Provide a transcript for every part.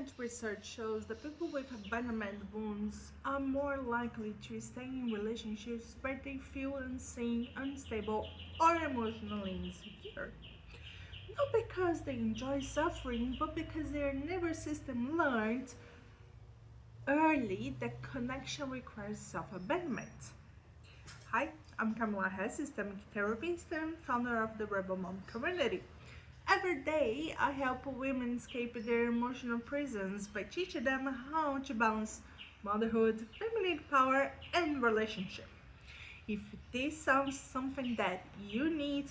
Recent research shows that people with abandonment wounds are more likely to stay in relationships where they feel unseen, unstable, or emotionally insecure. Not because they enjoy suffering, but because their nervous system learned early that connection requires self abandonment. Hi, I'm Camila Hess, systemic therapist and founder of the Rebel Mom community. Every day, I help women escape their emotional prisons by teaching them how to balance motherhood, feminine power, and relationship. If this sounds something that you need,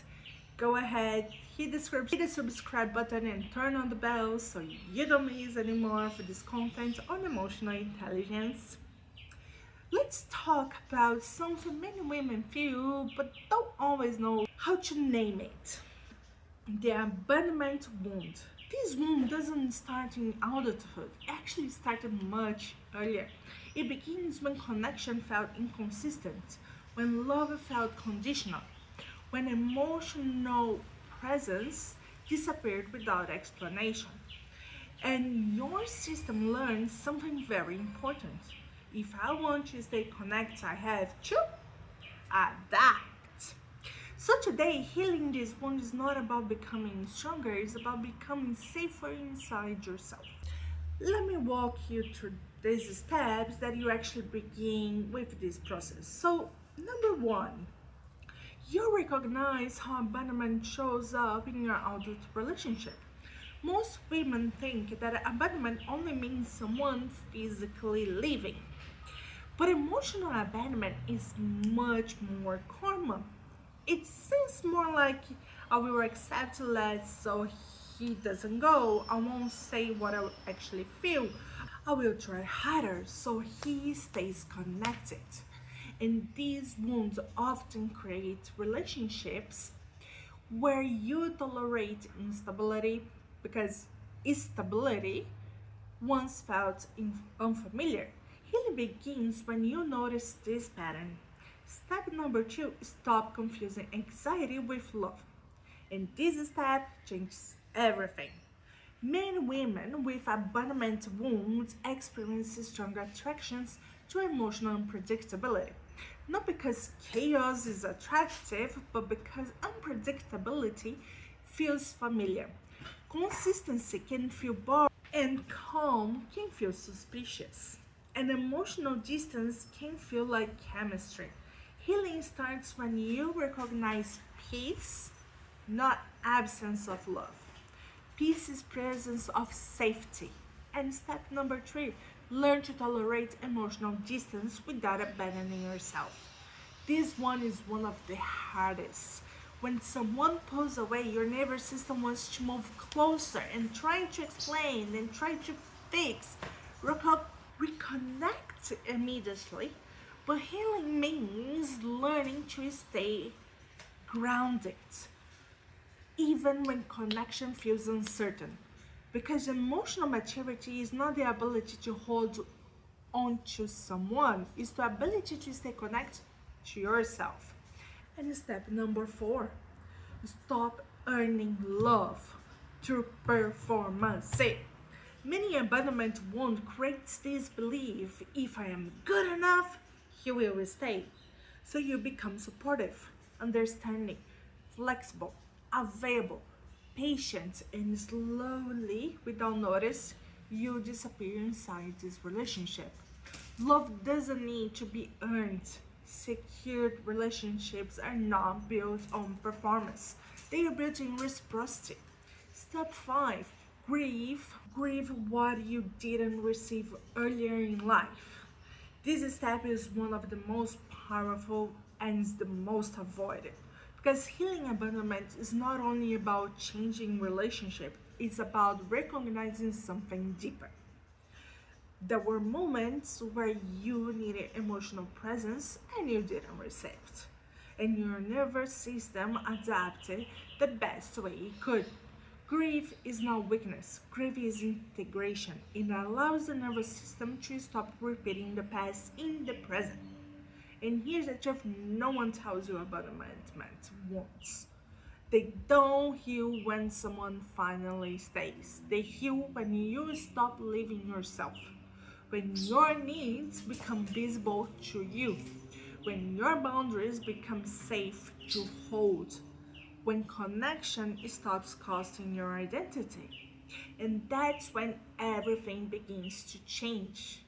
go ahead, hit the subscribe button and turn on the bell so you don't miss any more of this content on emotional intelligence. Let's talk about something many women feel but don't always know how to name it: the abandonment wound. This wound doesn't start in adulthood, it actually started much earlier. It begins when connection felt inconsistent, when love felt conditional, when emotional presence disappeared without explanation. And your system learns something very important. If I want to stay connected, I have to adapt. So today, healing this wound is not about becoming stronger, it's about becoming safer inside yourself. Let me walk you through these steps that you actually begin with this process. So, number one, you recognize how abandonment shows up in your adult relationship. Most women think that abandonment only means someone physically leaving, but emotional abandonment is much more common. It seems more like I will accept less so he doesn't go. I won't say what I actually feel. I will try harder so he stays connected. And these wounds often create relationships where you tolerate instability because instability once felt unfamiliar. Healing begins when you notice this pattern. Step number two: stop confusing anxiety with love. And this step changes everything. Men and women with abandonment wounds experience stronger attractions to emotional unpredictability. Not because chaos is attractive, but because unpredictability feels familiar. Consistency can feel boring, and calm can feel suspicious. And emotional distance can feel like chemistry. Healing starts when you recognize peace, not absence of love. Peace is presence of safety. And step number three, learn to tolerate emotional distance without abandoning yourself. This one is one of the hardest. When someone pulls away, your nervous system wants to move closer and trying to explain and try to fix, reconnect immediately. But healing means learning to stay grounded, even when connection feels uncertain. Because emotional maturity is not the ability to hold on to someone, it's the ability to stay connected to yourself. And step number four, stop earning love through performance. Many abandonment wound creates this belief: if I am good enough, he will stay. So you become supportive, understanding, flexible, available, patient, and slowly, without notice, you disappear inside this relationship. Love doesn't need to be earned. Secured relationships are not built on performance, they are built in reciprocity. Step 5, grieve. Grieve what you didn't receive earlier in life. This step is one of the most powerful and is the most avoided. Because healing abandonment is not only about changing relationship, it's about recognizing something deeper. There were moments where you needed emotional presence and you didn't receive it. And your nervous system adapted the best way it could. Grief is not weakness, grief is integration. It allows the nervous system to stop repeating the past in the present. And here's the truth: no one tells you about abandonment once. They don't heal when someone finally stays. They heal when you stop living yourself. When your needs become visible to you. When your boundaries become safe to hold. When connection stops costing your identity. And that's when everything begins to change.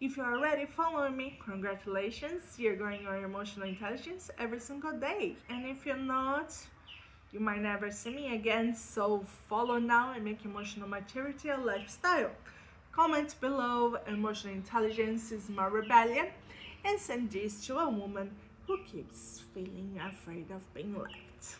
If you're already following me, congratulations, you're growing your emotional intelligence every single day. And if you're not, you might never see me again, so follow now and make emotional maturity a lifestyle. Comment below, emotional intelligence is my rebellion, and send this to a woman who keeps feeling afraid of being left.